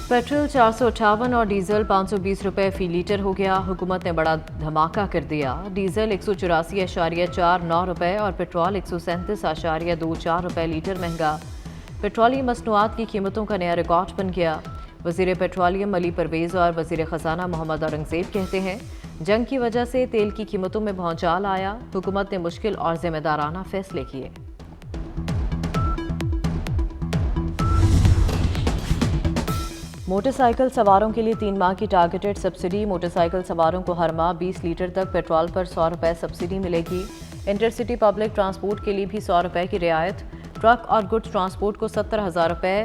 Petrol 458 और diesel 520 रुपये फी litre हो गया। हुकूमत ने बड़ा धमाका कर दिया। डीजल 184.49 रुपये और पेट्रोल 137.24 रुपये लीटर महंगा। पेट्रोलियम मसनूआत की कीमतों का नया रिकॉर्ड बन गया। वज़ीर पेट्रोलियम अली परवेज़ और वज़ीर ख़जाना मोहम्मद औरंगज़ेब कहते हैं, जंग की वजह से तेल की कीमतों में भौचाल आया। हुकूमत ने मुश्किल और जिम्मेदाराना फैसले किए। मोटरसाइकिल सवारों के लिए 3 माह की टारगेटेड सब्सिडी। मोटरसाइकिल सवारों को हर माह 20 लीटर तक पेट्रोल पर 100 रुपये सब्सिडी मिलेगी। इंटरसिटी पब्लिक ट्रांसपोर्ट के लिए भी 100 रुपये की रियायत। ट्रक और गुड्स ट्रांसपोर्ट को 70,000 रुपये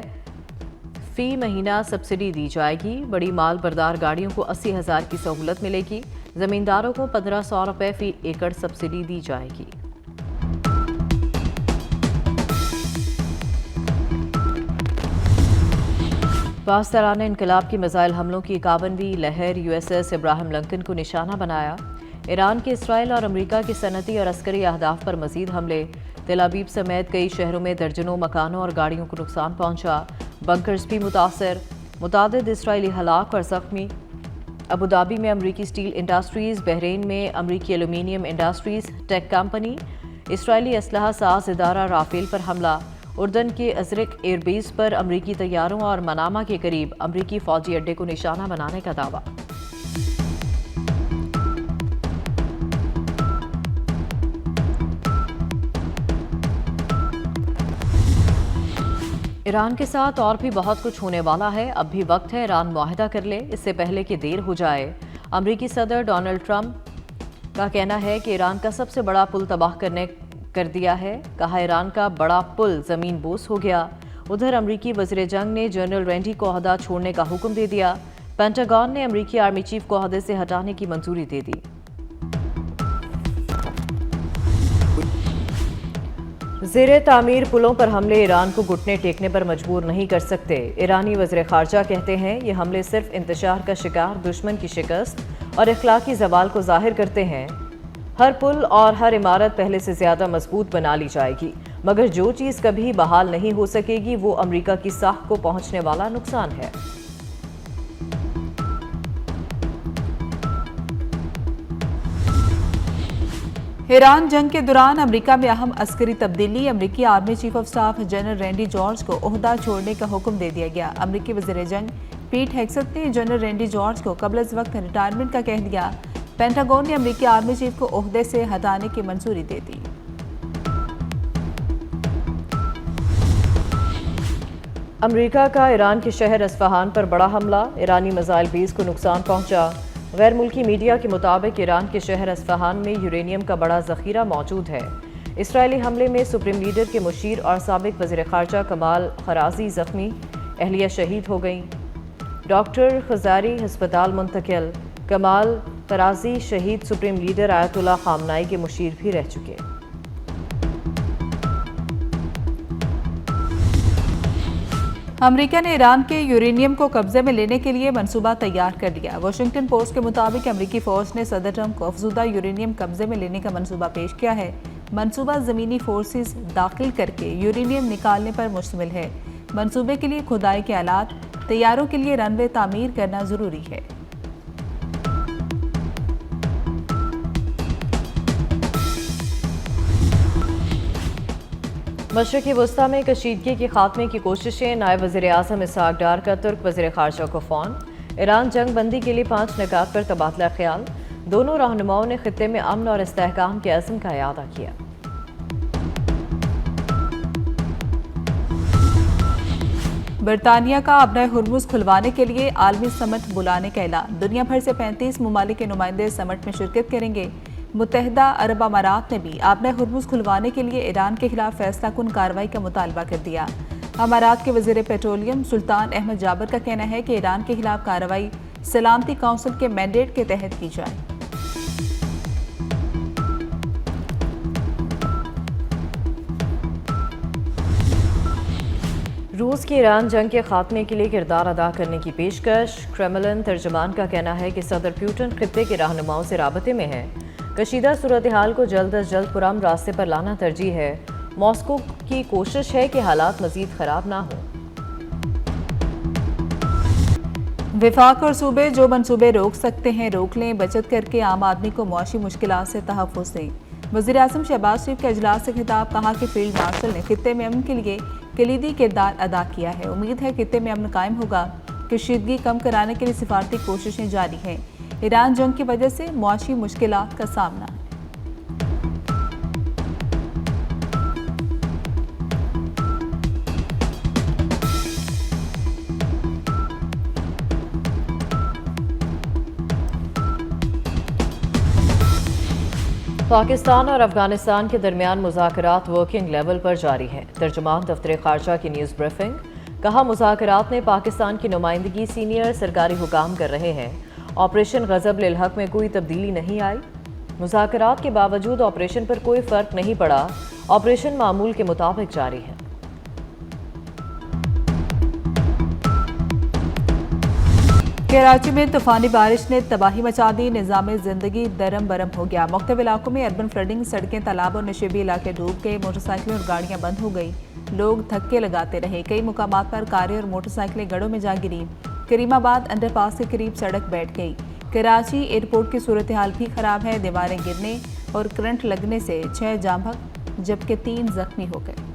फी महीना सब्सिडी दी जाएगी। बड़ी माल बरदार गाड़ियों को 80,000 की सहूलत मिलेगी। ज़मींदारों को 1500 रुपये फी एकड़ सब्सिडी दी जाएगी। पाकिस्तान इनकलाब की मिसाइल हमलों की 51वीं लहर USS इब्राहिम लिंकन को निशाना बनाया। ईरान के इसराइल और अमरीका के सनती और अस्करी अहदाफ पर मजीद हमले। तेल अवीव समेत कई शहरों में दर्जनों मकानों और गाड़ियों को नुकसान पहुंचा। बंकर्स भी मुतासर। मुतादिद इसराइली हलाक और जख्मी। अबू धाबी में अमरीकी स्टील इंडस्ट्रीज़, बहरीन में अमरीकी aluminium industries tech company, Israeli असलहा साज इदारा राफेल पर हमला। उर्दन के अजरक एयरबेस पर अमरीकी तैयारों और मनामा के करीब अमरीकी फौजी अड्डे को निशाना बनाने का दावा। ईरान के साथ और भी बहुत कुछ होने वाला है। अब भी वक्त है ईरान मुआहदा कर ले, इससे पहले कि देर हो जाए। अमरीकी सदर डोनाल्ड ट्रंप का कहना है कि ईरान का सबसे बड़ा पुल तबाह कर दिया है। कहा, ईरान का बड़ा पुल जमीन बोस हो गया। उधर अमरीकी वज़ीर जंग ने जनरल रैंडी को ओहदा छोड़ने का हुक्म दे दिया। पेंटागन ने अमरीकी आर्मी चीफ को ओहदे से हटाने की मंजूरी दे दी। ज़ेरे तामीर पुलों पर हमले ईरान को घुटने टेकने पर मजबूर नहीं कर सकते। ईरानी वज़ीर ख़ारजा कहते हैं, ये हमले सिर्फ इंतशार का शिकार दुश्मन की शिकस्त और इखलाकी ज़वाल को ज़ाहिर करते हैं। हर पुल और हर इमारत पहले से ज़्यादा मजबूत बना ली जाएगी, मगर जो चीज़ कभी बहाल नहीं हो सकेगी वो अमरीका की साख को पहुंचने वाला नुकसान है। ईरान जंग के दौरान अमरीका में अहम अस्करी तब्दीली। अमरीकी army chief of staff general Randy George को ओहदा छोड़ने का हुक्म दे दिया गया। अमरीकी वज़ीर जंग पीट हेग्सेथ ने जनरल रैंडी जॉर्ज को कबल अज़ वक्त रिटायरमेंट का कह दिया। पेंटागन ने अमरीकी आर्मी चीफ को ओहदे से हटाने की मंजूरी दे दी। अमरीका का ईरान के शहर अस्फहान पर बड़ा हमला। ईरानी मिसाइल बेस को नुकसान पहुंचा। गैर मुल्की मीडिया के मुताबिक ईरान के शहर अस्फहान में यूरेनियम का बड़ा जखीरा मौजूद है। इसराइली हमले में सुप्रीम लीडर के मुशीर और साबिक वज़ीर ख़ारजा कमाल खराजी जख्मी, अहलिया शहीद हो गई। डॉक्टर खजारी हस्पताल मुंतकिल। कमाल खराजी शहीद सुप्रीम लीडर आयतुल्लाह खामनाई के मुशीर भी रह चुके। अमेरिका ने ईरान के यूरेनियम को कब्जे में लेने के लिए मंसूबा तैयार कर लिया। वाशिंगटन पोस्ट के मुताबिक अमेरिकी फौज ने सदर ट्रंप को अफजूदा यूरेनियम कब्जे में लेने का मंसूबा पेश किया है। मंसूबा ज़मीनी फोर्सेस दाखिल करके यूरेनियम निकालने पर मुश्तमिल है। मंसूबे के लिए खुदाई के आलात, तैयारों के लिए रनवे तामीर करना ज़रूरी है। मशरक़ी वस्ता में कशीदगी के खात्मे की कोशिशें। नायब वज़ीर आज़म इसहाक डार का तुर्क वज़ीर ख़ारजा को फ़ोन। ईरान जंग बंदी के लिए 5 निकात पर तबादला ख्याल। दोनों रहनुमाओं ने खित्ते में अमन और इस्तेहकाम के अज़्म का इआदा किया। बरतानिया का अपना हुर्मुज़ खुलवाने के लिए आलमी समिट बुलाने का ऐलान। दुनिया भर से 35 ममालिक के नुमाइंदे समिट में शिरकत करेंगे। मुत्तहिदा अरब अमारात ने भी अपना हुर्मुज़ खुलवाने के लिए ईरान के खिलाफ फैसला कुन कार्रवाई का मुतालबा कर दिया। अमारात के वज़ीर पेट्रोलियम सुल्तान अहमद जाबर का कहना है कि ईरान के खिलाफ कार्रवाई सलामती काउंसिल के मैंडेट के तहत की जाए। रूस की ईरान जंग के खात्मे के लिए किरदार अदा करने की पेशकश। क्रेमलिन तर्जमान का कहना है कि सदर पुतिन खित्ते के रहनुमाओं से राबते में है। कशीदा सूरत हाल को जल्द अज जल्द पुरअमन रास्ते पर लाना तरजीह है। मॉस्को की कोशिश है कि हालात मजीद खराब ना हो। विफाक और सूबे जो मनसूबे रोक सकते हैं रोक लें, बचत करके आम आदमी को मुआशी मुश्किलात से तहफ़्फ़ुज़ दें। वज़ीर-ए-आज़म शहबाज शरीफ के अजलास से खिताब, कहा कि फील्ड मार्शल ने खित्ते में अमन के लिए कलीदी किरदार अदा किया है। उम्मीद है खित्ते में अमन कायम होगा। कशीदगी कम कराने के लिए सिफारती कोशिशें जारी हैं। ईरान जंग की वजह से मुआशी मुश्किलात का सामना। पाकिस्तान और अफगानिस्तान के दरमियान मुज़ाकरात वर्किंग लेवल पर जारी है। तर्जुमान दफ्तर खारजा की न्यूज़ ब्रीफिंग, कहा मुज़ाकरात में पाकिस्तान की नुमाइंदगी सीनियर सरकारी हुकाम कर रहे हैं। ऑपरेशन गज़ब लिल हक में कोई तब्दीली नहीं आई। मुज़ाकरात के बावजूद ऑपरेशन पर कोई फ़र्क नहीं पड़ा। ऑपरेशन मामूल के मुताबिक जारी है। कराची में तूफानी बारिश ने तबाही मचा दी। निज़ाम ज़िंदगी दरम बरम हो गया। मुख्तलिफ इलाकों में अर्बन फ्लडिंग, सड़कें, तालाब और नशेबी इलाके डूब गए। मोटरसाइकिलें और गाड़ियां बंद हो गई। लोग धक्के लगाते रहे। कई मुकामात पर कारें और मोटरसाइकिलें गढ़ों में जा गिरी। करीमाबाद अंडरपास के करीब सड़क बैठ गई। कराची एयरपोर्ट की सूरत हाल भी खराब है। दीवारें गिरने और करंट लगने से 6 जाँ बहक जबकि 3 जख्मी हो गए।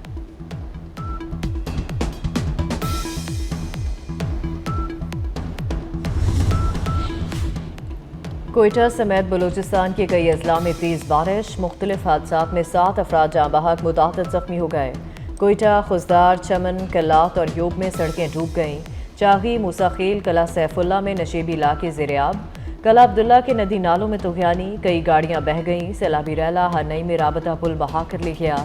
कोयटा समेत बलूचिस्तान के कई अजला में तेज़ बारिश, मुख्तलिफ हादसात में 7 अफराद जाँ बहक, मुतादिद जख्मी हो गए। कोयटा, खुजदार, चमन, कलात और यूब में सड़कें डूब गईं। चागी, मूसाखेल, कला सैफुल्ला में नशेबी इलाके ज़ेर-ए-आब। कला अब्दुल्ला के नदी नालों में तुग़यानी, कई गाड़ियाँ बह गईं। सैलाबी रैला हरनई में राबता पुल बहा कर ले गया।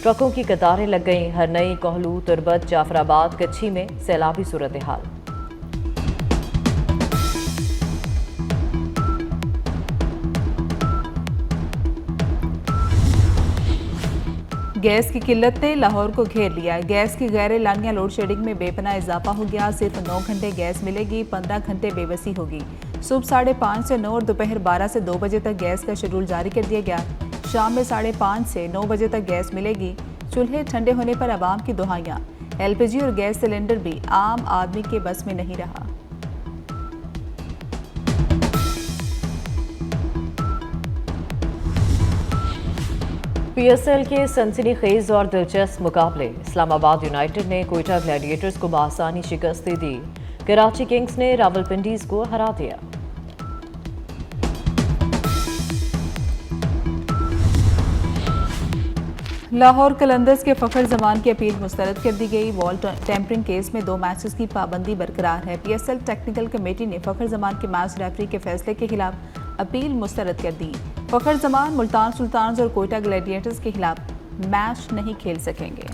ट्रकों की कतारें लग गईं। हरनई, कोहलू, तुरबत, जाफराबाद, कच्छी में सैलाबी सूरत हाल। गैस की किल्लत ने लाहौर को घेर लिया। गैस की गैर एलानिया लोड शेडिंग में बेपनाह इजाफा हो गया। सिर्फ 9 घंटे गैस मिलेगी, 15 घंटे बेबसी होगी। सुबह 5:30 से 9 और दोपहर 12 से 2 बजे तक गैस का शेड्यूल जारी कर दिया गया। शाम में 5:30 से 9 बजे तक गैस मिलेगी। चूल्हे ठंडे होने पर आवाम की दुहाइयाँ। LPG और गैस सिलेंडर भी आम आदमी के बस में नहीं रहा। PSL के सनसनीखेज और दिलचस्प मुकाबले, इस्लामाबाद यूनाइटेड ने कोयटा ग्लैडिएटर्स को बआसानी शिकस्त दे दी। कराची किंग्स ने रावलपिंडीज को हरा दिया। लाहौर कलंदर्स के फ़खर जमान की अपील मुस्तरद कर दी गई। वॉल टेम्परिंग केस में 2 मैचेस की पाबंदी बरकरार है। PSL टेक्निकल कमेटी ने फ़खर जमान के मैच रेफरी के फैसले के खिलाफ अपील मुस्तरद कर दी। फ़खर जमान मुल्तान सुल्तान्स और कोयटा ग्लैडिएटर्स के खिलाफ मैच नहीं खेल सकेंगे।